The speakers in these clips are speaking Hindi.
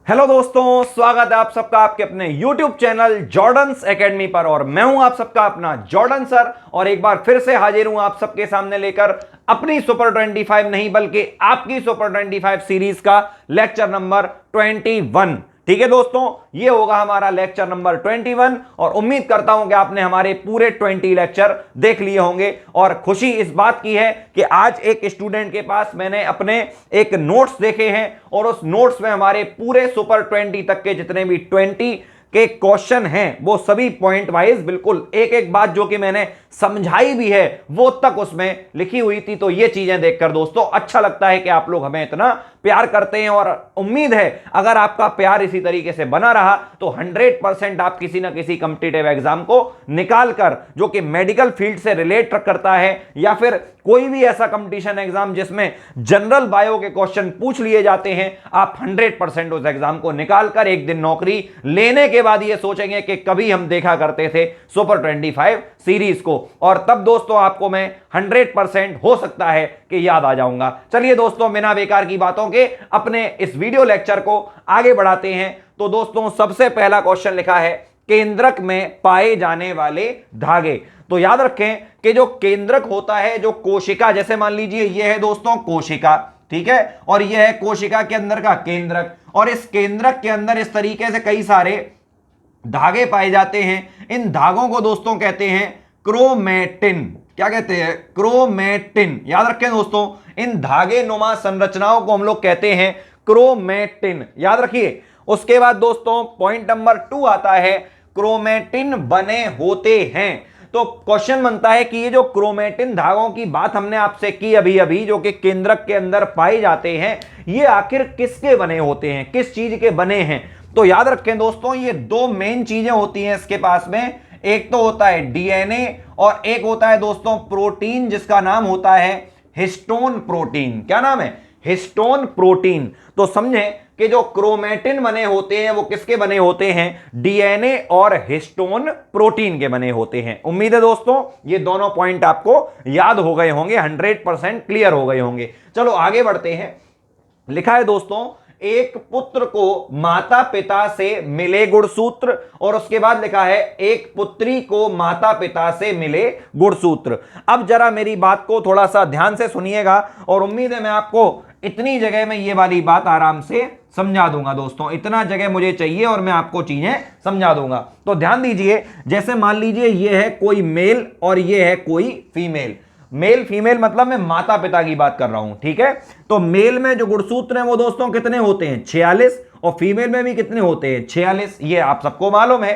हेलो दोस्तों, स्वागत है आप सबका आपके अपने YouTube चैनल जॉर्डन्स एकेडमी पर। और मैं हूं आप सबका अपना जॉर्डन सर, और एक बार फिर से हाजिर हूं आप सबके सामने लेकर अपनी सुपर 25 नहीं बल्कि आपकी सुपर 25 सीरीज का लेक्चर नंबर 21। ठीक है दोस्तों, ये होगा हमारा लेक्चर नंबर 21 और उम्मीद करता हूं कि आपने हमारे पूरे 20 लेक्चर देख लिए होंगे। और खुशी इस बात की है कि आज एक स्टूडेंट के पास मैंने अपने एक नोट्स देखे हैं और उस नोट्स में हमारे पूरे सुपर 20 तक के जितने भी 20 के क्वेश्चन हैं वो सभी पॉइंट वाइज बिल्कुल एक एक बात जो कि मैंने समझाई भी है वो तक उसमें लिखी हुई थी। तो ये चीजें देखकर दोस्तों अच्छा लगता है कि आप लोग हमें इतना प्यार करते हैं, और उम्मीद है अगर आपका प्यार इसी तरीके से बना रहा तो 100% आप किसी ना किसी कॉम्पिटिटिव एग्जाम को निकाल कर, जो कि मेडिकल फील्ड से रिलेट करता है या फिर कोई भी ऐसा कंपटीशन एग्जाम जिसमें जनरल बायो के क्वेश्चन पूछ लिए जाते हैं, आप 100% उस एग्जाम को निकाल कर एक दिन नौकरी लेने के बाद ये सोचेंगे कि कभी हम देखा करते थे सुपर 25 सीरीज को, और तब दोस्तों आपको मैं 100% हो सकता है कि याद आ जाऊंगा। चलिए दोस्तों, बिना बेकार की बातों के अपने इस वीडियो लेक्चर को आगे बढ़ाते हैं। तो दोस्तों सबसे पहला क्वेश्चन लिखा है केंद्रक में पाए जाने वाले धागे। तो याद रखें कि जो केंद्रक होता है, जो कोशिका, जैसे मान लीजिए ये है दोस्तों कोशिका, ठीक है, और यह है कोशिका के अंदर का केंद्रक, और इस केंद्रक के अंदर इस तरीके से कई सारे धागे पाए जाते हैं। इन धागों को दोस्तों कहते हैं क्रोमेटिन। क्या कहते हैं? क्रोमेटिन। याद रखें दोस्तों, इन धागे नुमा संरचनाओं को हम लोग कहते हैं क्रोमेटिन। याद रखिए। उसके बाद दोस्तों पॉइंट नंबर 2 आता है क्रोमेटिन बने होते हैं। तो क्वेश्चन बनता है कि ये जो क्रोमेटिन धागों की बात हमने आपसे की अभी अभी, जो कि केंद्रक के अंदर पाए जाते हैं, ये आखिर किसके बने होते हैं, किस चीज के बने हैं? तो याद रखें दोस्तों, ये दो मेन चीजें होती हैं इसके पास में। एक तो होता है डीएनए और एक होता है दोस्तों प्रोटीन, जिसका नाम होता है हिस्टोन प्रोटीन। क्या नाम है? Histone protein. तो समझें कि जो क्रोमेटिन बने होते हैं वो किसके बने होते हैं? डीएनए और हिस्टोन प्रोटीन के बने होते हैं। उम्मीद है दोस्तों ये दोनों पॉइंट आपको याद हो गए होंगे, 100% क्लियर हो गए होंगे। चलो आगे बढ़ते हैं। लिखा है दोस्तों एक पुत्र को माता पिता से मिले गुणसूत्र, और उसके बाद लिखा है एक पुत्री को माता पिता से मिले गुणसूत्र। अब जरा मेरी बात को थोड़ा सा ध्यान से सुनिएगा, और उम्मीद है मैं आपको इतनी जगह में ये वाली बात आराम से समझा दूंगा दोस्तों। इतना जगह मुझे चाहिए और मैं आपको चीजें समझा दूंगा। तो ध्यान दीजिए, जैसे मान लीजिए ये है कोई मेल और ये है कोई फीमेल। मेल फीमेल मतलब मैं माता पिता की बात कर रहा हूं, ठीक है। तो मेल में जो गुणसूत्र हैं वो दोस्तों कितने होते हैं? 46, और फीमेल में भी कितने होते हैं? 46। ये आप सबको मालूम है।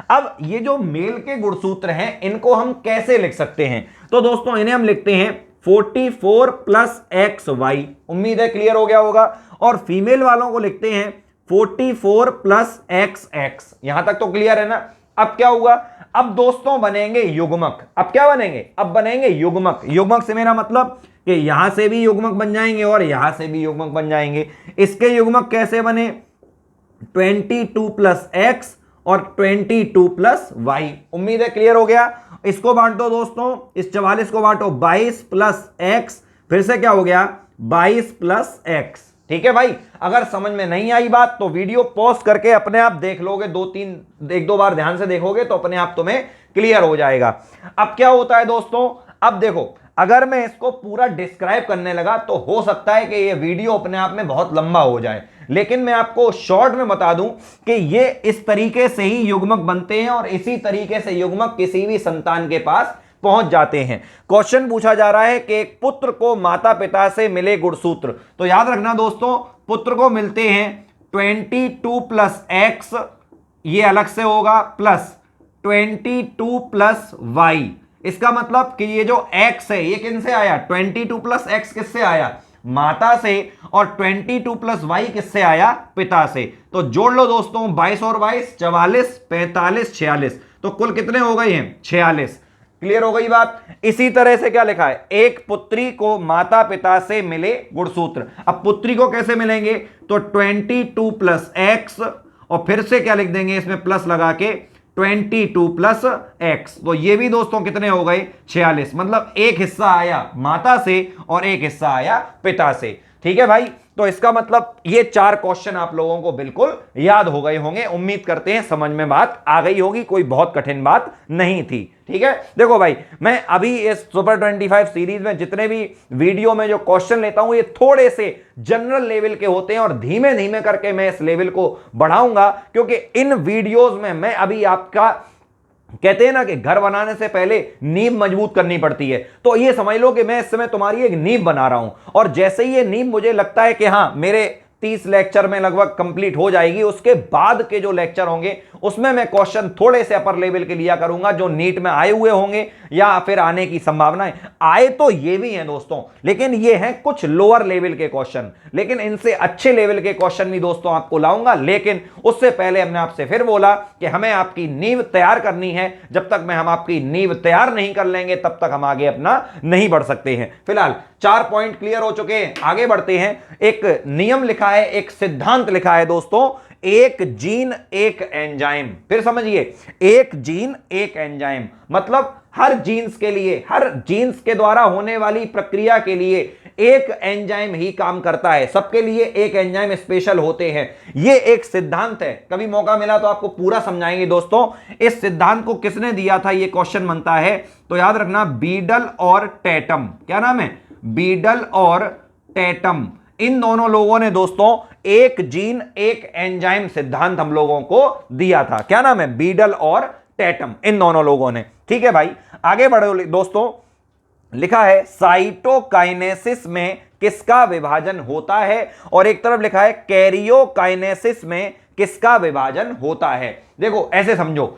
अब ये जो मेल के गुणसूत्र हैं इनको हम कैसे लिख सकते हैं? तो दोस्तों इन्हें हम लिखते हैं 44 + XY। उम्मीद है क्लियर हो गया होगा। और फीमेल वालों को लिखते हैं 44 + XX। यहां तक तो क्लियर है ना? अब क्या हुआ? अब दोस्तों बनेंगे युग्मक। अब क्या बनेंगे? अब बनेंगे युग्मक। युग्मक से मेरा मतलब कि यहां से भी युग्मक बन जाएंगे और यहां से भी युग्मक बन जाएंगे। इसके युग्मक कैसे बने? 22 + X और 22 + Y। उम्मीद है क्लियर हो गया। इसको बांटो दोस्तों, इस 44 को बांटो 22 + X, फिर से क्या हो गया? 22 + X। ठीक है भाई। अगर समझ में नहीं आई बात तो वीडियो पॉज करके अपने आप देख लोगे, एक दो बार ध्यान से देखोगे तो अपने आप तुम्हें क्लियर हो जाएगा। अब क्या होता है दोस्तों, अब देखो, अगर मैं इसको पूरा डिस्क्राइब करने लगा तो हो सकता है कि ये वीडियो अपने आप में बहुत लंबा हो जाए, लेकिन मैं आपको शॉर्ट में बता दूं कि ये इस तरीके से ही युग्मक बनते हैं और इसी तरीके से युग्मक किसी भी संतान के पास पहुंच जाते हैं। क्वेश्चन पूछा जा रहा है कि एक पुत्र को माता पिता से मिले गुणसूत्र। तो याद रखना दोस्तों, पुत्र को मिलते हैं 22 + X, ये अलग से होगा, प्लस 22 + Y। इसका मतलब कि ये जो X है ये किन से आया? 22 + X किससे आया? माता से। और 22 + Y किससे आया? पिता से। तो जोड़ लो दोस्तों, 22 और 22 44, 45, 46। तो कुल कितने हो गए हैं? 46। क्लियर हो गई बात। इसी तरह से क्या लिखा है? एक पुत्री को माता पिता से मिले गुणसूत्र। अब पुत्री को कैसे मिलेंगे? तो 22 + X, और फिर से क्या लिख देंगे इसमें प्लस लगा के 22 + X। तो ये भी दोस्तों कितने हो गए? 46। मतलब एक हिस्सा आया माता से और एक हिस्सा आया पिता से। ठीक है भाई। तो इसका मतलब ये 4 क्वेश्चन आप लोगों को बिल्कुल याद हो गए होंगे। उम्मीद करते हैं समझ में बात आ गई होगी, कोई बहुत कठिन बात नहीं थी। ठीक है, देखो भाई, मैं अभी इस सुपर 25 सीरीज में जितने भी वीडियो में जो क्वेश्चन लेता हूं ये थोड़े से जनरल लेवल के होते हैं और धीमे धीमे करके मैं इस लेवल को बढ़ाऊंगा, क्योंकि इन वीडियोस में मैं अभी आपका कहते हैं ना कि घर बनाने से पहले नींव मजबूत करनी पड़ती है, तो ये समझ लो कि मैं इस समय तुम्हारी एक नींव बना रहा हूं। और जैसे ही ये नींव मुझे लगता है कि हां मेरे 30 लेक्चर में लगभग कंप्लीट हो जाएगी, उसके बाद के जो लेक्चर होंगे उसमें मैं क्वेश्चन थोड़े से अपर लेवल के लिया करूंगा, जो नीट में आए हुए होंगे या फिर आने की संभावनाएं। आए तो ये भी हैं दोस्तों, लेकिन ये हैं कुछ लोअर लेवल के क्वेश्चन, लेकिन इनसे अच्छे लेवल के क्वेश्चन भी दोस्तों आपको लाऊंगा। लेकिन उससे पहले हमने आपसे फिर बोला कि हमें आपकी नींव तैयार करनी है। जब तक हम आपकी नींव तैयार नहीं कर लेंगे तब तक हम आगे अपना नहीं बढ़ सकते हैं। फिलहाल 4 पॉइंट क्लियर हो चुके हैं, आगे बढ़ते हैं। एक नियम लिखा है, एक सिद्धांत लिखा है दोस्तों, एक जीन एक एंजाइम। फिर समझिए, एक जीन एक एंजाइम मतलब हर जीन्स के लिए, हर जीन्स के द्वारा होने वाली प्रक्रिया के लिए एक एंजाइम ही काम करता है। सबके लिए एक एंजाइम स्पेशल होते हैं। ये एक सिद्धांत है, कभी मौका मिला तो आपको पूरा समझाएंगे दोस्तों। इस सिद्धांत को किसने दिया था, ये क्वेश्चन बनता है, तो याद रखना बीडल और टैटम। क्या नाम है? बीडल और टैटम। इन दोनों लोगों ने दोस्तों एक जीन एक एंजाइम सिद्धांत हम लोगों को दिया था। क्या नाम है? बीडल और टैटम, इन दोनों लोगों ने। ठीक है भाई, आगे बढ़ो दोस्तों। लिखा है साइटोकाइनेसिस में किसका विभाजन होता है, और एक तरफ लिखा है कैरियोकाइनेसिस में किसका विभाजन होता है। देखो ऐसे समझो,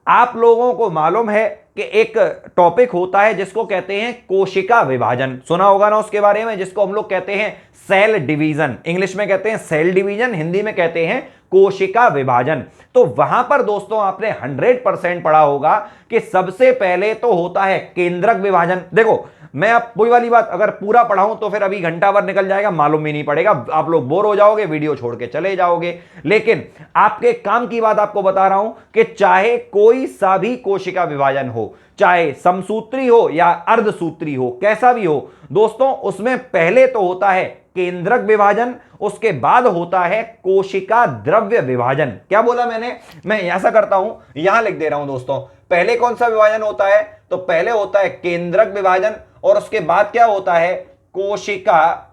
आप लोगों को मालूम है कि एक टॉपिक होता है जिसको कहते हैं कोशिका विभाजन। सुना होगा ना उसके बारे में, जिसको हम लोग कहते हैं सेल डिवीजन। इंग्लिश में कहते हैं सेल डिवीजन, हिंदी में कहते हैं कोशिका विभाजन। तो वहां पर दोस्तों आपने 100% पढ़ा होगा कि सबसे पहले तो होता है केंद्रक विभाजन। देखो मैं अब वही वाली बात, अगर पूरा पढ़ाऊं तो फिर अभी घंटा भर निकल जाएगा, मालूम भी नहीं पड़ेगा, आप लोग बोर हो जाओगे, वीडियो छोड़ के चले जाओगे। लेकिन आपके काम की बात आपको बता रहा हूं कि चाहे कोई सा भी कोशिका विभाजन हो, चाहे समसूत्री हो या अर्धसूत्री हो, कैसा भी हो दोस्तों, उसमें पहले तो होता है केंद्रक विभाजन, उसके बाद होता है कोशिका द्रव्य विभाजन। क्या बोला मैंने? मैं ऐसा करता हूं, यहां लिख दे रहा हूं दोस्तों। पहले कौन सा विभाजन होता है? तो पहले होता है केंद्रक विभाजन, और उसके बाद क्या होता है? कोशिका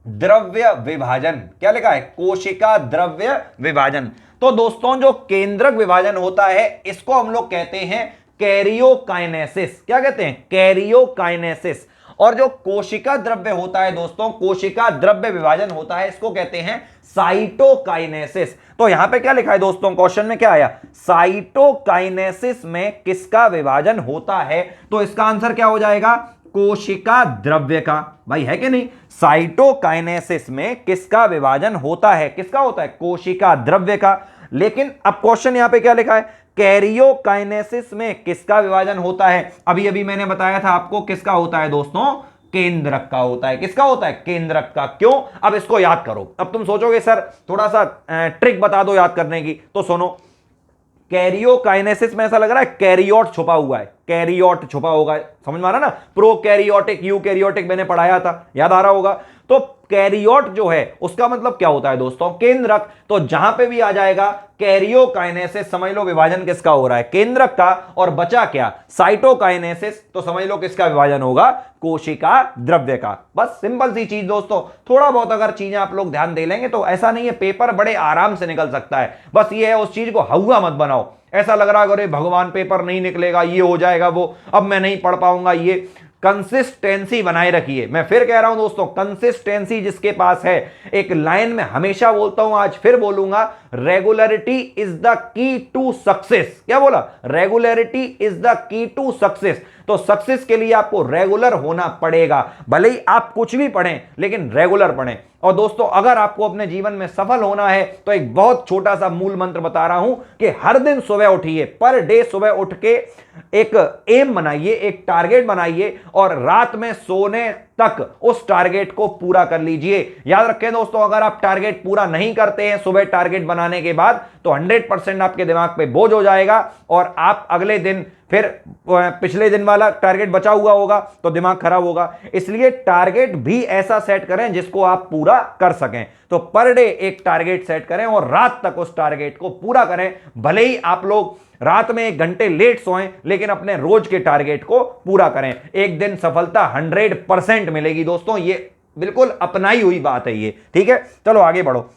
द्रव्य विभाजन। क्या लिखा है? कोशिका द्रव्य विभाजन। तो दोस्तों जो केंद्रक विभाजन होता है इसको हम लोग कहते हैं कैरियोकाइनेसिस। क्या कहते हैं? कैरियोकाइनेसिस। और जो कोशिका द्रव्य होता है दोस्तों, कोशिका द्रव्य विभाजन होता है, इसको कहते हैं साइटोकाइनेसिस। तो यहां पे क्या लिखा है दोस्तों, क्वेश्चन में क्या आया? साइटोकाइनेसिस में किसका विभाजन होता है? तो इसका आंसर क्या हो जाएगा? कोशिका द्रव्य का। भाई है कि नहीं? साइटोकाइनेसिस में किसका विभाजन होता है? किसका होता है? कोशिका द्रव्य का। लेकिन अब क्वेश्चन यहां पे क्या लिखा है? कैरियोकाइनेसिस में किसका विभाजन होता है? अभी अभी मैंने बताया था आपको किसका होता है दोस्तों, केंद्रक का होता है। किसका होता है? केंद्रक का। क्यों? अब इसको याद करो। अब तुम सोचोगे सर थोड़ा सा ट्रिक बता दो याद करने की, तो सुनो। कैरियोकाइनेसिस में ऐसा लग रहा है कैरियोट छुपा हुआ है, कैरियोट छुपा होगा, समझ में आ रहा ना? प्रोकैरियोटिक यूकैरियोटिक मैंने पढ़ाया था, याद आ रहा होगा। तो कैरियोट जो है उसका मतलब क्या होता है दोस्तों? केंद्रक। तो जहां पे भी आ जाएगा कैरियोकाइनेसिस, समझ लो विभाजन किसका हो रहा है? केंद्रक का। और बचा क्या? साइटोकाइनेसिस, तो समझ लो किसका विभाजन होगा? कोशिका द्रव्य का। बस सिंपल सी चीज दोस्तों। थोड़ा बहुत अगर चीजें आप लोग ध्यान दे लेंगे तो ऐसा नहीं है, पेपर बड़े आराम से निकल सकता है। बस ये है, उस चीज को हवा मत बनाओ। ऐसा लग रहा है अरे भगवान पेपर नहीं निकलेगा, ये हो जाएगा, वो अब मैं नहीं पढ़ पाऊंगा। ये कंसिस्टेंसी बनाए रखिए। मैं फिर कह रहा हूं दोस्तों, कंसिस्टेंसी जिसके पास है, एक लाइन में हमेशा बोलता हूं, आज फिर बोलूंगा, regularity is the key to success. क्या बोला? Regularity is the key to success. तो सक्सेस के लिए आपको रेगुलर होना पड़ेगा। भले ही आप कुछ भी पढ़ें लेकिन रेगुलर पढ़ें। और दोस्तों अगर आपको अपने जीवन में सफल होना है तो एक बहुत छोटा सा मूल मंत्र बता रहा हूं कि हर दिन सुबह उठिए, पर डे सुबह उठ के एक एम बनाइए, एक टारगेट बनाइए, और रात में सोने तक उस टारगेट को पूरा कर लीजिए। याद रखें दोस्तों, अगर आप टारगेट पूरा नहीं करते हैं सुबह टारगेट बनाने के बाद, तो 100% आपके दिमाग पे बोझ हो जाएगा और आप अगले दिन फिर पिछले दिन वाला टारगेट बचा हुआ होगा तो दिमाग खराब होगा। इसलिए टारगेट भी ऐसा सेट करें जिसको आप पूरा कर सकें। तो पर डे एक टारगेट सेट करें और रात तक उस टारगेट को पूरा करें। भले ही आप लोग रात में 1 घंटे लेट सोएं, लेकिन अपने रोज के टारगेट को पूरा करें। एक दिन सफलता 100% मिलेगी दोस्तों, ये बिल्कुल अपनाई हुई बात है ये, ठीक है। चलो आगे बढ़ो।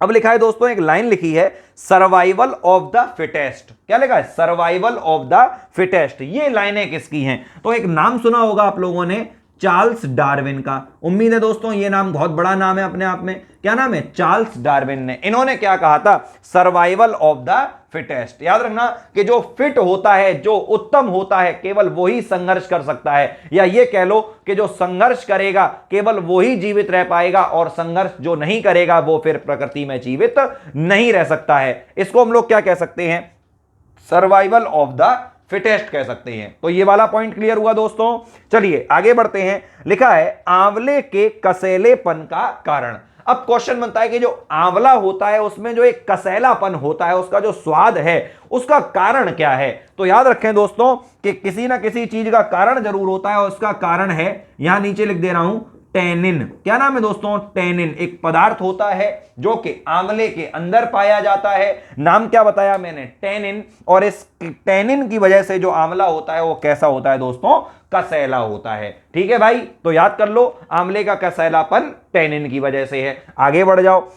अब लिखा है दोस्तों, एक लाइन लिखी है, सर्वाइवल ऑफ द फिटेस्ट। क्या लिखा है? Survival of the fittest. ये लाइनें किसकी हैं? तो एक नाम सुना होगा आप लोगों ने, चार्ल्स डार्विन का। उम्मीद है दोस्तों ये नाम बहुत बड़ा नाम है अपने आप में। क्या नाम है? चार्ल्स डार्विन ने। इन्होंने क्या कहा था? Survival of the fittest. याद रखना कि जो फिट होता है, जो उत्तम होता है, केवल वही संघर्ष कर सकता है, या ये कह लो कि जो संघर्ष करेगा केवल वही जीवित रह पाएगा, और संघर्ष जो नहीं करेगा वो फिर प्रकृति में जीवित नहीं रह सकता है। इसको हम लोग क्या कह सकते हैं? सर्वाइवल ऑफ द फिटेस्ट कह सकते हैं। तो ये वाला पॉइंट क्लियर हुआ दोस्तों। चलिए आगे बढ़ते हैं। लिखा है, आंवले के कसैलेपन का कारण। अब क्वेश्चन बनता है कि जो आंवला होता है उसमें जो एक कसैलापन होता है, उसका जो स्वाद है, उसका कारण क्या है? तो याद रखें दोस्तों कि किसी ना किसी चीज का कारण जरूर होता है, और उसका कारण है, यहां नीचे लिख दे रहा हूं, टेनिन। क्या नाम है दोस्तों? टेनिन। एक पदार्थ होता है जो कि आंवले के अंदर पाया जाता है। नाम क्या बताया मैंने? टेनिन। और इस टेनिन की वजह से जो आंवला होता है वो कैसा होता है दोस्तों? कसैला होता है। ठीक है भाई, तो याद कर लो, आंवले का कसैलापन टेनिन की वजह से है। आगे बढ़ जाओ।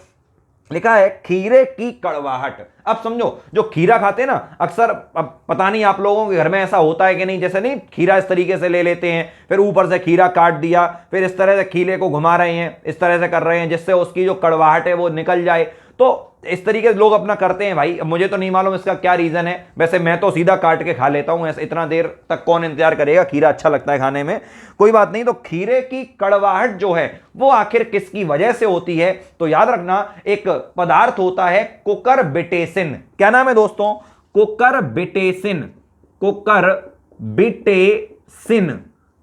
लिखा है, खीरे की कड़वाहट। अब समझो, जो खीरा खाते हैं ना अक्सर, अब पता नहीं आप लोगों के घर में ऐसा होता है कि नहीं, जैसे नहीं खीरा इस तरीके से ले लेते हैं, फिर ऊपर से खीरा काट दिया, फिर इस तरह से खीरे को घुमा रहे हैं, इस तरह से कर रहे हैं जिससे उसकी जो कड़वाहट है वो निकल जाए। तो इस तरीके से लोग अपना करते हैं भाई। मुझे तो नहीं मालूम इसका क्या रीजन है, वैसे मैं तो सीधा काट के खा लेता हूं। ऐसे इतना देर तक कौन इंतजार करेगा? खीरा अच्छा लगता है खाने में, कोई बात नहीं। तो खीरे की कड़वाहट जो है वो आखिर किसकी वजह से होती है? तो याद रखना, एक पदार्थ होता है कुकुरबिटेसिन। क्या नाम है दोस्तों? कुकुरबिटेसिन। कुकुरबिटेसिन।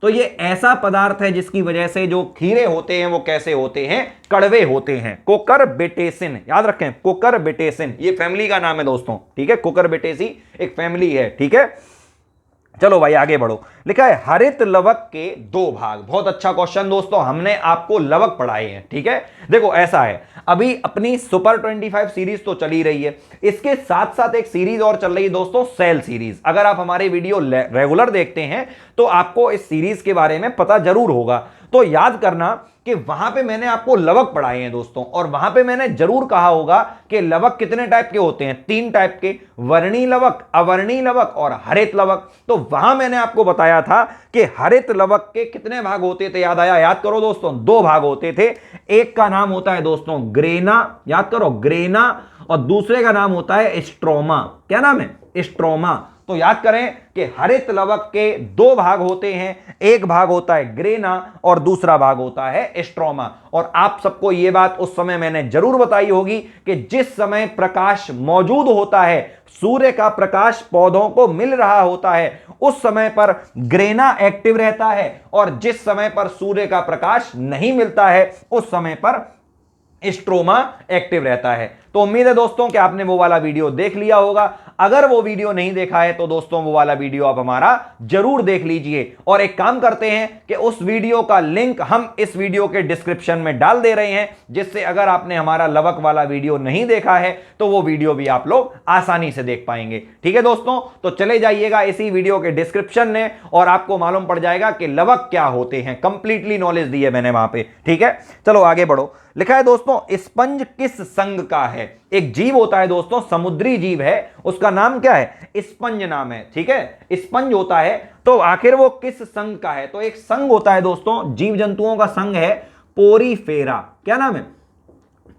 तो ये ऐसा पदार्थ है जिसकी वजह से जो खीरे होते हैं वो कैसे होते हैं? कड़वे होते हैं। कुकुरबिटेसिन। याद रखें, कुकुरबिटेसिन ये फैमिली का नाम है दोस्तों, ठीक है। कुकुरबिटेसी एक फैमिली है, ठीक है। चलो भाई आगे बढ़ो। लिखा है, हरित लवक के 2 भाग। बहुत अच्छा क्वेश्चन दोस्तों, हमने आपको लवक पढ़ाए हैं, ठीक है। देखो ऐसा है, अभी अपनी सुपर 25 सीरीज तो चली रही है, इसके साथ साथ एक सीरीज और चल रही है दोस्तों, सेल सीरीज। अगर आप हमारे वीडियो रेगुलर देखते हैं तो आपको इस सीरीज के बारे में पता जरूर होगा। तो याद करना कि वहां पे मैंने आपको लवक पढ़ाए हैं दोस्तों, और वहां पे मैंने जरूर कहा होगा कि लवक कितने टाइप के होते हैं? 3 टाइप के, वर्णी लवक, अवर्णी लवक और हरित लवक। तो वहां मैंने आपको बताया था कि हरित लवक के कितने भाग होते थे? याद आया? याद करो दोस्तों, 2 भाग होते थे। एक का नाम होता है दोस्तों ग्रेना, याद करो ग्रेना, और दूसरे का नाम होता है स्ट्रोमा। क्या नाम है? स्ट्रोमा। तो याद करें कि हरित लवक के 2 भाग होते हैं, एक भाग होता है ग्रेना और दूसरा भाग होता है स्ट्रोमा। और आप सबको यह बात उस समय मैंने जरूर बताई होगी कि जिस समय प्रकाश मौजूद होता है, सूर्य का प्रकाश पौधों को मिल रहा होता है, उस समय पर ग्रेना एक्टिव रहता है, और जिस समय पर सूर्य का प्रकाश नहीं मिलता है उस समय पर स्ट्रोमा एक्टिव रहता है। तो उम्मीद है दोस्तों कि आपने वो वाला वीडियो देख लिया होगा। अगर वो वीडियो नहीं देखा है तो दोस्तों वो वाला वीडियो आप हमारा जरूर देख लीजिए। और एक काम करते हैं कि उस वीडियो का लिंक हम इस वीडियो के डिस्क्रिप्शन में डाल दे रहे हैं, जिससे अगर आपने हमारा लवक वाला वीडियो नहीं देखा है तो वो वीडियो भी आप लोग आसानी से देख पाएंगे। ठीक है दोस्तों, तो चले जाइएगा इसी वीडियो के डिस्क्रिप्शन में और आपको मालूम पड़ जाएगा कि लवक क्या होते हैं। कंप्लीटली नॉलेज दी है मैंने वहां पे, ठीक है। चलो आगे बढ़ो। लिखा है दोस्तों, स्पंज किस संघ का है? एक जीव होता है दोस्तों, समुद्री जीव है, उसका नाम क्या है? स्पंज नाम है, ठीक है। स्पंज होता है, तो आखिर वो किस संघ का है? तो एक संघ होता है दोस्तों, जीव जंतुओं का संघ है पोरीफेरा। क्या नाम है?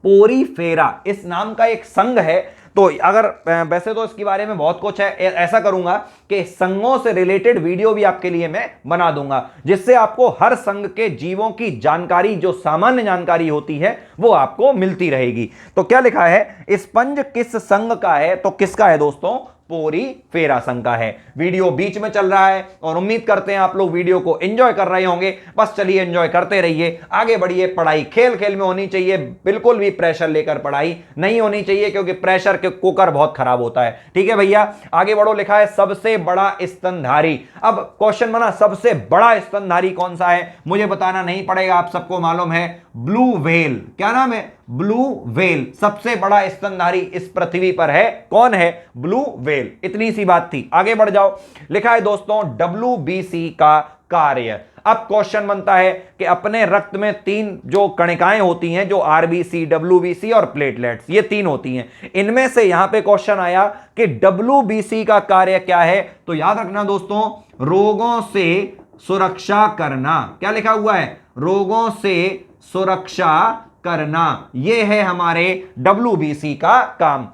पोरीफेरा, इस नाम का एक संघ है। तो अगर वैसे तो इसके बारे में बहुत कुछ है, ऐसा करूंगा कि संघों से रिलेटेड वीडियो भी आपके लिए मैं बना दूंगा, जिससे आपको हर संघ के जीवों की जानकारी, जो सामान्य जानकारी होती है, वो आपको मिलती रहेगी। तो क्या लिखा है? स्पंज किस संघ का है? तो किसका है दोस्तों? पोरी फेरा शंका है। वीडियो बीच में चल रहा है और उम्मीद करते हैं आप लोग वीडियो को एंजॉय कर रहे होंगे। बस चलिए एंजॉय करते रहिए, आगे बढ़िए। पढ़ाई खेल खेल में होनी चाहिए, बिल्कुल भी प्रेशर लेकर पढ़ाई नहीं होनी चाहिए, क्योंकि प्रेशर के कुकर बहुत खराब होता है। ठीक है भैया, आगे बढ़ो। लिखा है सबसे बड़ा स्तनधारी। अब क्वेश्चन बना सबसे बड़ा स्तनधारी कौन सा है, मुझे बताना नहीं पड़ेगा, आप सबको मालूम है, ब्लू व्हेल। क्या नाम है? Blue whale. सबसे बड़ा स्तनधारी इस पृथ्वी पर है, कौन है? Blue whale. इतनी सी बात थी, आगे बढ़ जाओ। लिखा है दोस्तों WBC का कार्य। अब क्वेश्चन बनता है कि अपने रक्त में 3 जो कणिकाएं होती हैं, जो RBC, WBC और प्लेटलेट्स, ये 3 होती हैं। इनमें से यहां पे क्वेश्चन आया कि WBC का कार्य क्या है, तो याद रखना दोस्तों, रोगों से सुरक्षा करना। क्या लिखा हुआ है? रोगों से सुरक्षा करना, यह है हमारे WBC का काम।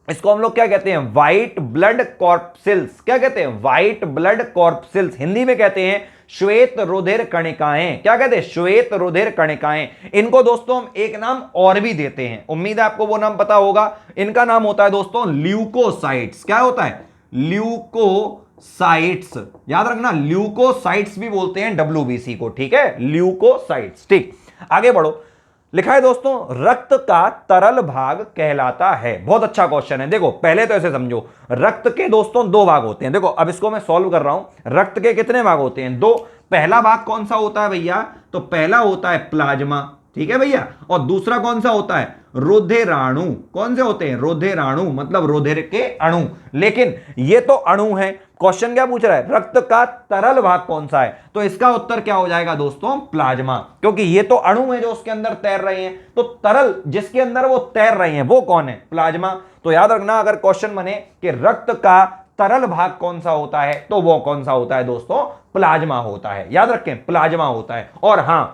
इसको हम लोग क्या कहते हैं? White blood corpuscles. क्या कहते हैं? White blood corpuscles. हिंदी में कहते हैं श्वेत रुधिर कणिकाएं। क्या कहते हैं? श्वेत रुधिर कणिकाएं। इनको दोस्तों हम एक नाम और भी देते हैं, उम्मीद है आपको वो नाम पता होगा। इनका नाम होता है दोस्तों ल्यूकोसाइट्स। क्या होता है? ल्यूकोसाइट्स। याद रखना, ल्यूकोसाइट्स भी बोलते हैं WBC को। ठीक है, ल्यूकोसाइट्स। ठीक, आगे बढ़ो। लिखा है दोस्तों रक्त का तरल भाग कहलाता है। बहुत अच्छा क्वेश्चन है। देखो पहले तो ऐसे समझो, रक्त के दोस्तों 2 भाग होते हैं। देखो अब इसको मैं सॉल्व कर रहा हूं। रक्त के कितने भाग होते हैं? 2। पहला भाग कौन सा होता है भैया? तो पहला होता है प्लाज्मा। ठीक है भैया, और दूसरा कौन सा होता है? रुधिराणु। कौन से होते हैं? रुधिराणु, मतलब रुधिर के अणु। लेकिन ये तो अणु है, क्वेश्चन क्या पूछ रहा है? रक्त का तरल भाग कौन सा है? तो इसका उत्तर क्या हो जाएगा दोस्तों? प्लाज्मा, क्योंकि ये तो अणु है जो उसके अंदर तैर रहे हैं, तो तरल जिसके अंदर वो तैर रहे हैं वो कौन है? प्लाज्मा। तो याद रखना, अगर क्वेश्चन बने कि रक्त का तरल भाग कौन सा होता है, तो वो कौन सा होता है दोस्तों? प्लाज्मा होता है। याद रखें, प्लाज्मा होता है। और हां,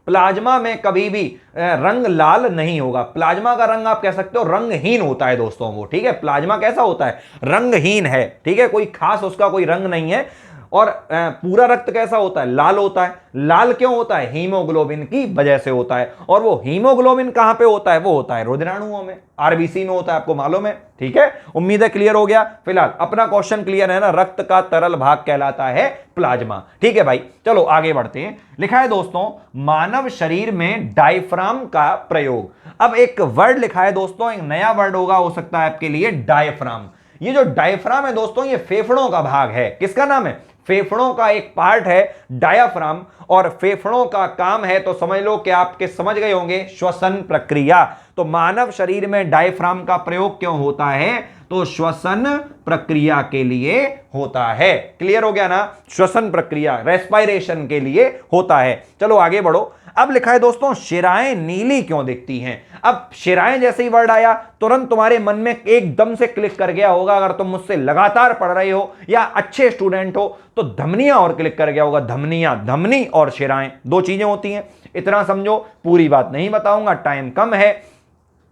प्लाज्मा में कभी भी रंग लाल नहीं होगा। प्लाज्मा का रंग आप कह सकते हो रंगहीन होता है दोस्तों वो। ठीक है, प्लाज्मा कैसा होता है? रंगहीन है। ठीक है, कोई खास उसका कोई रंग नहीं है। और पूरा रक्त कैसा होता है? लाल होता है। लाल क्यों होता है? हीमोग्लोबिन की वजह से होता है। और वो हीमोग्लोबिन कहां पे होता है? वो होता है रुधिराणुओं में, RBC में होता है, आपको मालूम है। ठीक है, उम्मीद है क्लियर हो गया। फिलहाल अपना क्वेश्चन क्लियर है ना? रक्त का तरल भाग कहलाता है प्लाज्मा। ठीक है भाई, चलो आगे बढ़ते हैं। लिखा है दोस्तों मानव शरीर में डायफ्राम का प्रयोग। अब एक वर्ड लिखा है दोस्तों, एक नया वर्ड होगा, हो सकता है आपके लिए, डायफ्राम। ये जो डायफ्राम है दोस्तों, ये फेफड़ों का भाग है। किसका नाम है? फेफड़ों का एक पार्ट है डायाफ्राम। और फेफड़ों का काम है, तो समझ लो कि आपके समझ गए होंगे, श्वसन प्रक्रिया। तो मानव शरीर में डायफ्राम का प्रयोग क्यों होता है? तो श्वसन प्रक्रिया के लिए होता है। क्लियर हो गया ना? श्वसन प्रक्रिया, रेस्पायरेशन के लिए होता है। चलो आगे बढ़ो। अब लिखा है दोस्तों शिराएं नीली क्यों दिखती हैं। अब शिराएं जैसे ही वर्ड आया, तुरंत तुम्हारे मन में एकदम से क्लिक कर गया होगा, अगर तुम मुझसे लगातार पढ़ रहे हो या अच्छे स्टूडेंट हो, तो धमनियां और क्लिक कर गया होगा। धमनियां, धमनी और शिराएं 2 चीजें होती हैं, इतना समझो। पूरी बात नहीं बताऊंगा, टाइम कम है।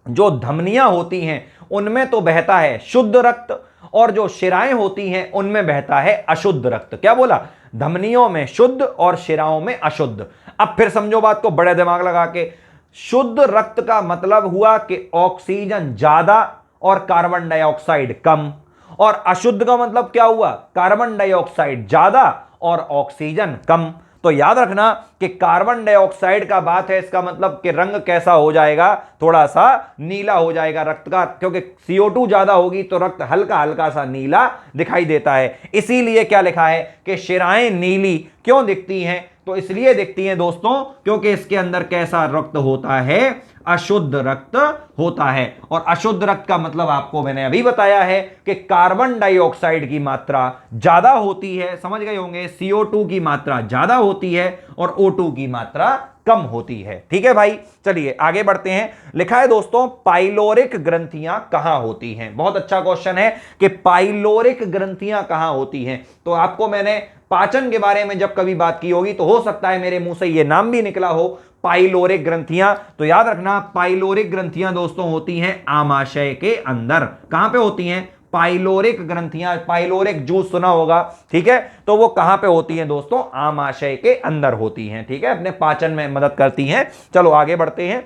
जो धमनियां होती हैं उनमें तो बहता है शुद्ध रक्त, और जो शिराएं होती हैं उनमें बहता है अशुद्ध रक्त। क्या बोला? धमनियों में शुद्ध और शिराओं में अशुद्ध। अब फिर समझो बात को बड़े दिमाग लगा के। शुद्ध रक्त का मतलब हुआ कि ऑक्सीजन ज्यादा और कार्बन डाइऑक्साइड कम, और अशुद्ध का मतलब क्या हुआ? कार्बन डाइऑक्साइड ज्यादा और ऑक्सीजन कम। तो याद रखना कि कार्बन डाइऑक्साइड का बात है, इसका मतलब कि रंग कैसा हो जाएगा? थोड़ा सा नीला हो जाएगा रक्त का, क्योंकि CO2 ज्यादा होगी तो रक्त हल्का हल्का सा नीला दिखाई देता है। इसीलिए क्या लिखा है कि शिराएं नीली क्यों दिखती हैं? तो इसलिए दिखती हैं दोस्तों क्योंकि इसके अंदर कैसा रक्त होता है? अशुद्ध रक्त होता है। और अशुद्ध रक्त का मतलब आपको मैंने अभी बताया है कि कार्बन डाइऑक्साइड की मात्रा ज्यादा होती है, समझ गए होंगे। CO2 की मात्रा ज्यादा होती है और O2 की मात्रा कम होती है। ठीक है भाई, चलिए आगे बढ़ते हैं। लिखा है दोस्तों पाइलोरिक ग्रंथियां कहां होती हैं। बहुत अच्छा क्वेश्चन है कि पाइलोरिक ग्रंथियां कहां होती हैं। तो आपको मैंने पाचन के बारे में जब कभी बात की होगी तो हो सकता है मेरे मुंह से यह नाम भी निकला हो, पाइलोरिक ग्रंथियां। तो याद रखना पाइलोरिक ग्रंथियां दोस्तों होती हैं आमाशय के अंदर। कहां पे होती हैं? पाइलोरिक ग्रंथियां। पाइलोरिक जूस सुना होगा, ठीक है, तो वो कहां पे होती हैं दोस्तों? आमाशय के अंदर होती हैं। ठीक है, अपने पाचन में मदद करती हैं। चलो आगे बढ़ते हैं।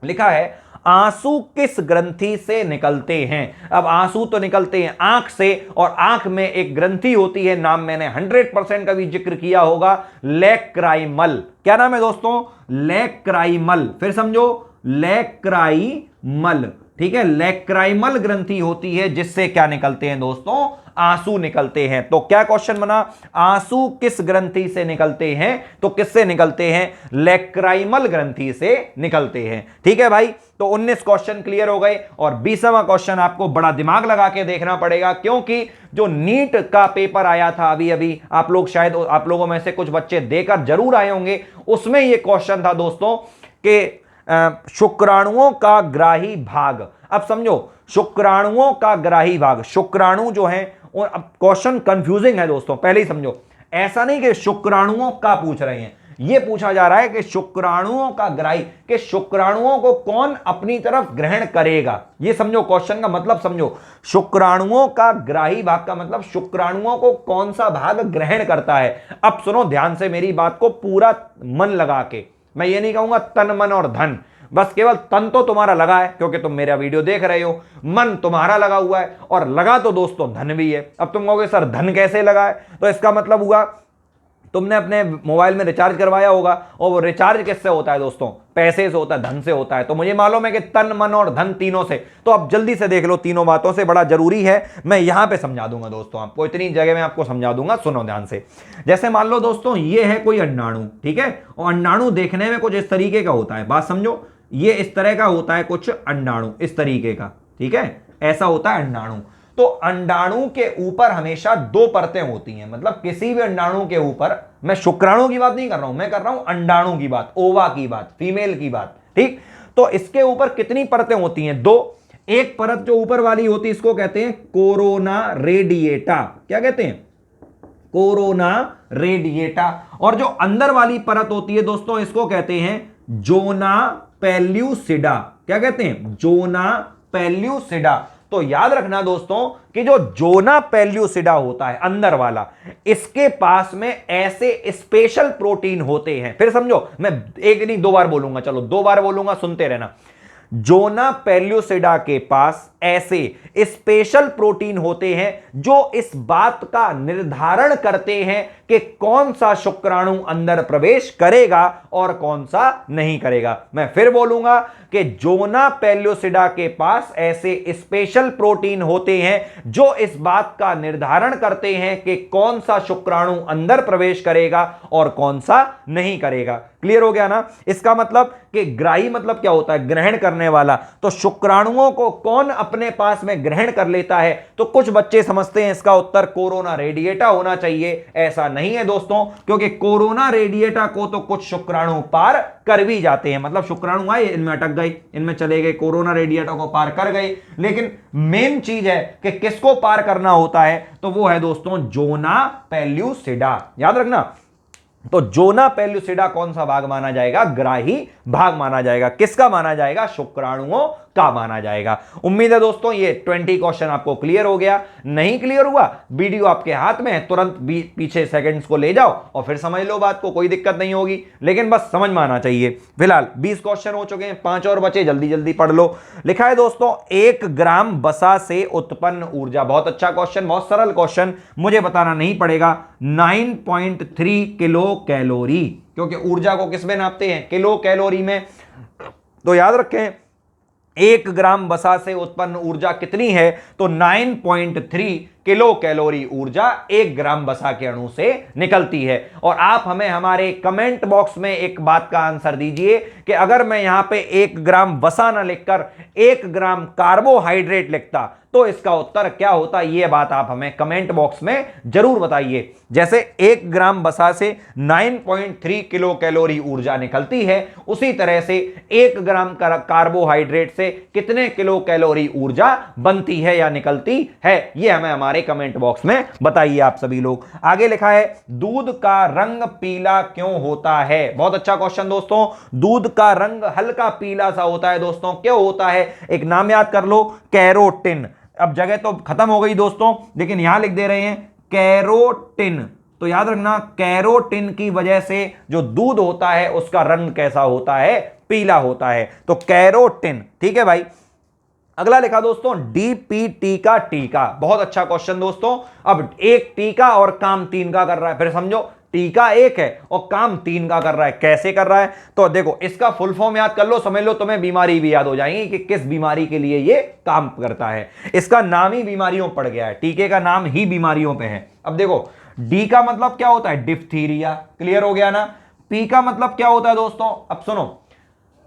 लिखा है आंसू किस ग्रंथि से निकलते हैं? अब आंसू तो निकलते हैं आंख से, और आंख में एक ग्रंथि होती है, नाम मैंने 100% का भी जिक्र किया होगा, लैक्राइमल। क्या नाम है दोस्तों? लैक्राइमल। फिर समझो, लैक्राइमल। ठीक है, लैक्राइमल ग्रंथि होती है जिससे क्या निकलते हैं दोस्तों? आंसू निकलते हैं। तो क्या क्वेश्चन बना? आंसू किस ग्रंथि से निकलते हैं? तो किससे निकलते हैं? लैक्राइमल ग्रंथि से निकलते हैं। ठीक है भाई, तो 19 क्वेश्चन क्लियर हो गए, और 20वां क्वेश्चन आपको बड़ा दिमाग लगा के देखना पड़ेगा, क्योंकि जो नीट का पेपर आया था अभी अभी, आप लोग शायद, आप लोगों में से कुछ बच्चे देकर जरूर आए होंगे, उसमें यह क्वेश्चन था दोस्तों कि शुक्राणुओं का ग्राही भाग। अब समझो, शुक्राणुओं का ग्राही भाग, शुक्राणु जो है, और अब क्वेश्चन कंफ्यूजिंग है दोस्तों, पहले ही समझो। ऐसा नहीं कि शुक्राणुओं का पूछ रहे हैं, यह पूछा जा रहा है कि शुक्राणुओं का ग्राही, कि शुक्राणुओं को कौन अपनी तरफ ग्रहण करेगा। यह समझो, क्वेश्चन का मतलब समझो। शुक्राणुओं का ग्राही भाग का मतलब शुक्राणुओं को कौन सा भाग ग्रहण करता है। अब सुनो ध्यान से मेरी बात को, पूरा मन लगा के। मैं ये नहीं कहूंगा तन मन और धन, बस केवल तन तो तुम्हारा लगा है क्योंकि तुम मेरा वीडियो देख रहे हो, मन तुम्हारा लगा हुआ है, और लगा तो दोस्तों धन भी है। अब तुम कहोगे सर धन कैसे लगा है? तो इसका मतलब हुआ तुमने अपने मोबाइल में रिचार्ज करवाया होगा, और वो रिचार्ज किससे होता है दोस्तों? पैसे से होता है, धन से होता है। तो मुझे मालूम है कि तन मन और धन तीनों से, तो अब जल्दी से देख लो, तीनों बातों से बड़ा जरूरी है। मैं यहां पे समझा दूंगा दोस्तों, आपको इतनी जगह में आपको समझा दूंगा, सुनो ध्यान से। जैसे मान लो दोस्तों ये है कोई अंडाणु, ठीक है, और अंडाणु देखने में कुछ इस तरीके का होता है, बात समझो, ये इस तरह का होता है कुछ अंडाणु, इस तरीके का, ठीक है, ऐसा होता है अंडाणु। तो अंडाणु के ऊपर हमेशा दो परतें होती हैं, मतलब किसी भी अंडाणु के ऊपर, मैं शुक्राणु की बात नहीं कर रहा हूं, मैं कर रहा हूं अंडाणु की बात, ओवा की बात, फीमेल की बात, ठीक। तो इसके ऊपर कितनी परतें होती हैं? दो। एक परत जो ऊपर वाली होती है इसको कहते हैं कोरोना रेडिएटा। क्या कहते हैं? Corona radiata. और जो अंदर वाली परत होती है दोस्तों, इसको कहते हैं जोना पेल्यूसिडा। क्या कहते हैं? जोना पेल्यूसिडा। तो याद रखना दोस्तों कि जो जोना पेल्यूसिडा होता है अंदर वाला, इसके पास में ऐसे स्पेशल प्रोटीन होते हैं। फिर समझो, मैं एक नहीं दो बार बोलूंगा, चलो दो बार बोलूंगा, सुनते रहना। जोना पेल्यूसिडा के पास ऐसे स्पेशल प्रोटीन होते हैं जो इस बात का निर्धारण करते हैं कि कौन सा शुक्राणु अंदर प्रवेश करेगा और कौन सा नहीं करेगा। मैं फिर बोलूंगा कि जोना पेल्यूसिडा के पास ऐसे स्पेशल प्रोटीन होते हैं जो इस बात का निर्धारण करते हैं कि कौन सा शुक्राणु अंदर प्रवेश करेगा और कौन सा नहीं करेगा। क्लियर हो गया ना? इसका मतलब कि ग्राही मतलब क्या होता है? ग्रहण करने वाला। तो शुक्राणुओं को कौन अपने पास में ग्रहण कर लेता है? तो कुछ बच्चे समझते हैं इसका उत्तर कोरोना रेडिएटा होना चाहिए। ऐसा नहीं है दोस्तों, क्योंकि कोरोना रेडिएटा को तो कुछ शुक्राणु पार कर भी जाते हैं, मतलब शुक्राणु आए, इनमें अटक गए, इनमें चले गए, कोरोना रेडिएटा को पार कर गए। लेकिन मेन चीज है कि किसको पार करना होता है, तो वो है दोस्तों जोना पेल्यूसिडा। याद रखना। तो जोना पेल्यूसिडा कौन सा भाग माना जाएगा? ग्राही भाग माना जाएगा। किसका माना जाएगा? शुक्राणुओं का माना जाएगा। उम्मीद है दोस्तों ये 20 क्वेश्चन आपको क्लियर हो गया। नहीं क्लियर हुआ, वीडियो आपके हाथ में है, तुरंत पीछे सेकंड्स को ले जाओ और फिर समझ लो बात को, कोई दिक्कत नहीं होगी, लेकिन बस समझ में आना चाहिए। फिलहाल 20 क्वेश्चन हो चुके हैं, 5 और बचे, जल्दी जल्दी पढ़ लो। लिखा है दोस्तों 1 ग्राम वसा से उत्पन्न ऊर्जा। बहुत अच्छा क्वेश्चन, बहुत सरल क्वेश्चन, मुझे बताना नहीं पड़ेगा। 9.3 किलो कैलोरी, क्योंकि ऊर्जा को किस में नापते हैं? किलो कैलोरी में। तो याद रखें 1 ग्राम वसा से उत्पन्न ऊर्जा कितनी है? तो 9.3 किलो कैलोरी ऊर्जा 1 ग्राम वसा के अणु से निकलती है। और आप हमें हमारे कमेंट बॉक्स में एक बात का आंसर दीजिए कि अगर मैं यहां पे 1 ग्राम वसा ना लिखकर 1 ग्राम कार्बोहाइड्रेट लिखता तो इसका उत्तर क्या होता? यह बात आप हमें कमेंट बॉक्स में जरूर बताइए। जैसे 1 ग्राम वसा से 9.3 किलो कैलोरी ऊर्जा निकलती है, उसी तरह से 1 ग्राम कार्बोहाइड्रेट से कितने किलो कैलोरी ऊर्जा बनती है या निकलती है, यह हमें हमारे कमेंट बॉक्स में बताइए आप सभी लोग। आगे लिखा है दूध का रंग पीला क्यों होता है? बहुत अच्छा क्वेश्चन दोस्तों। दूध का रंग हल्का पीला सा होता है दोस्तों, क्यों होता है? एक नाम याद कर लो, कैरोटिन। अब जगह तो खत्म हो गई दोस्तों, लेकिन यहां लिख दे रहे हैं कैरोटिन। तो याद रखना कैरोटिन की वजह से जो दूध होता है उसका रंग कैसा होता है, पीला होता है। तो कैरोटिन, ठीक है भाई। अगला लिखा दोस्तों डीपीटी का टीका, बहुत अच्छा क्वेश्चन दोस्तों। अब एक टीका और काम 3 का कर रहा है, फिर समझो टीका 1 है और काम 3 का कर रहा है, कैसे कर रहा है? तो देखो इसका फुल फॉर्म याद कर लो, समझ लो, तुम्हें बीमारी भी याद हो जाएगी कि किस बीमारी के लिए ये काम करता है। इसका नाम ही बीमारियों पड़ गया है, टीके का नाम ही बीमारियों पे है। अब देखो डी का मतलब क्या होता है, डिप्थीरिया, क्लियर हो गया ना। पी का मतलब क्या होता है दोस्तों, अब सुनो,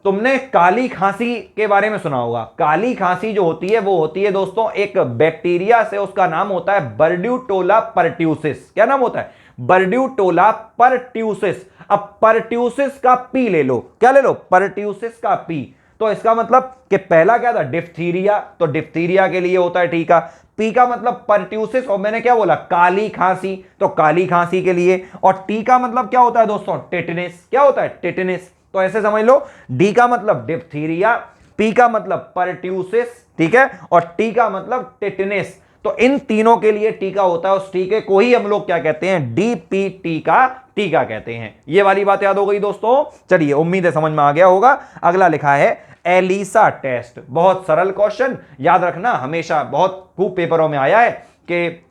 तुमने काली खांसी के बारे में सुना होगा। काली खांसी जो होती है वो होती है दोस्तों एक बैक्टीरिया से, उसका नाम होता है बर्ड्यूटोला परट्यूसिस। क्या नाम होता है, बर्ड्यूटोला परट्यूसिस। अब परट्यूसिस का पी ले लो, क्या ले लो, परट्यूसिस का पी। तो इसका मतलब कि पहला क्या था, डिप्थीरिया, तो डिप्थीरिया के लिए होता है टीका। पी का मतलब परट्यूसिस, और मैंने क्या बोला, काली खांसी, तो काली खांसी के लिए। और टी का मतलब क्या होता है दोस्तों, टेटनिस। क्या होता है, टेटनिस। तो ऐसे समझ लो, डी का मतलब डिप्थीरिया, पी का मतलब परट्यूसिस, ठीक है, और टी का मतलब टेटनिस। तो इन तीनों के लिए टीका होता है, उस टीके को ही हम लोग क्या कहते हैं, डीपीटी का टीका कहते हैं। ये वाली बात याद हो गई दोस्तों। चलिए, उम्मीद है समझ में आ गया होगा। अगला लिखा है एलिसा टेस्ट, बहुत सरल क्वेश्चन, याद रखना, हमेशा बहुत खूब पेपरों में आया है कि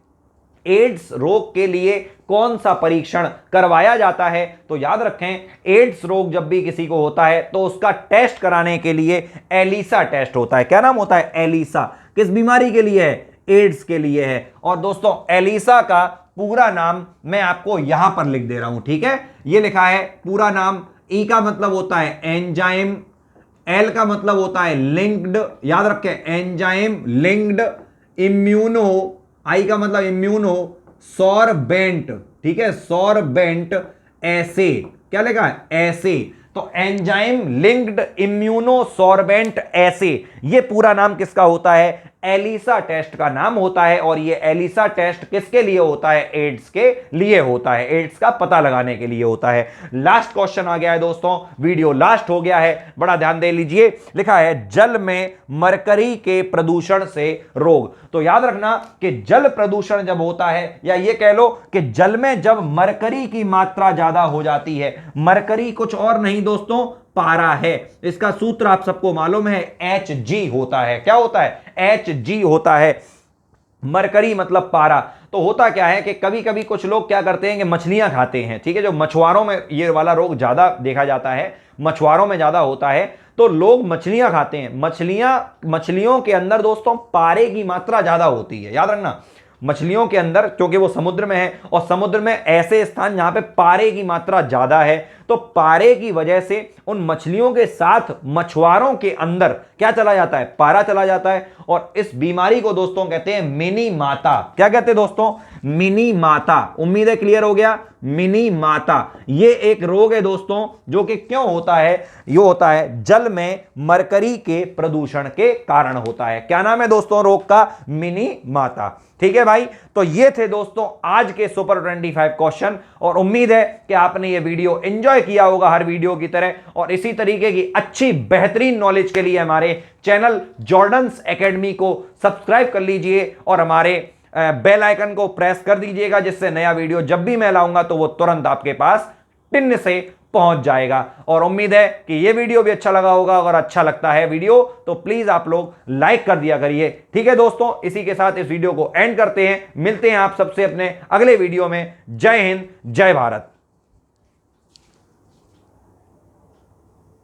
एड्स रोग के लिए कौन सा परीक्षण करवाया जाता है। तो याद रखें, एड्स रोग जब भी किसी को होता है तो उसका टेस्ट कराने के लिए एलिसा टेस्ट होता है। क्या नाम होता है, एलिसा। किस बीमारी के लिए है, एड्स के लिए है। और दोस्तों एलिसा का पूरा नाम मैं आपको यहां पर लिख दे रहा हूं, ठीक है। ये लिखा है पूरा नाम। ई का मतलब होता है एंजाइम, एल का मतलब होता है लिंक्ड, याद रखें, एंजाइम लिंक्ड इम्यूनो, आई का मतलब इम्यूनो सॉर्बेंट, ठीक है, सॉर्बेंट ऐसे। क्या लिखा है, ऐसे। तो एंजाइम लिंक्ड इम्यूनो सॉर्बेंट ऐसे, ये पूरा नाम किसका होता है, एलिसा टेस्ट का नाम होता है। और ये एलिसा टेस्ट किसके लिए होता है, एड्स के लिए होता है, एड्स का पता लगाने के लिए होता है। लास्ट क्वेश्चन आ गया है दोस्तों, वीडियो लास्ट हो गया है, बड़ा ध्यान दे लीजिए। लिखा है जल में मरकरी के प्रदूषण से रोग। तो याद रखना कि जल प्रदूषण जब होता है, या ये कह लो कि जल में जब मरकरी की मात्रा ज्यादा हो जाती है, मरकरी कुछ और नहीं दोस्तों, पारा है। इसका सूत्र आप सबको मालूम है, Hg होता है। क्या होता है, Hg होता है। मरकरी मतलब पारा। तो होता क्या है कि कभी कभी कुछ लोग क्या करते हैं कि मछलियां खाते हैं, ठीक है, जो मछुआरों में ये वाला रोग ज्यादा देखा जाता है, मछुआरों में ज्यादा होता है। तो लोग मछलियां खाते हैं, मछलियों के अंदर दोस्तों पारे की मात्रा ज्यादा होती है। याद रखना, मछलियों के अंदर, क्योंकि वो समुद्र में है, और समुद्र में ऐसे स्थान जहां पे पारे की मात्रा ज्यादा है, तो पारे की वजह से उन मछलियों के साथ मछुआरों के अंदर क्या चला जाता है, पारा चला जाता है। और इस बीमारी को दोस्तों कहते हैं मिनी माता। क्या कहते हैं दोस्तों, मिनी माता। उम्मीद है क्लियर हो गया, मिनी माता। ये एक रोग है दोस्तों, जो कि क्यों होता है, ये होता है जल में मरकरी के प्रदूषण के कारण होता है। क्या नाम है दोस्तों रोग का, मिनी माता। ठीक है भाई, तो ये थे दोस्तों आज के सुपर 25 क्वेश्चन, और उम्मीद है कि आपने ये वीडियो एंजॉय किया होगा हर वीडियो की तरह। और इसी तरीके की अच्छी बेहतरीन नॉलेज के लिए हमारे चैनल जॉर्डन्स एकेडमी को सब्सक्राइब कर लीजिए और हमारे बेल आइकन को प्रेस कर दीजिएगा, जिससे नया वीडियो जब भी मैं लाऊंगा तो वो तुरंत आपके पास टिन से पहुंच जाएगा। और उम्मीद है कि ये वीडियो भी अच्छा लगा होगा। अगर अच्छा लगता है वीडियो तो प्लीज आप लोग लाइक कर दिया करिए। ठीक है दोस्तों, इसी के साथ इस वीडियो को एंड करते हैं। मिलते हैं आप सबसे अपने अगले वीडियो में। जय हिंद, जय भारत।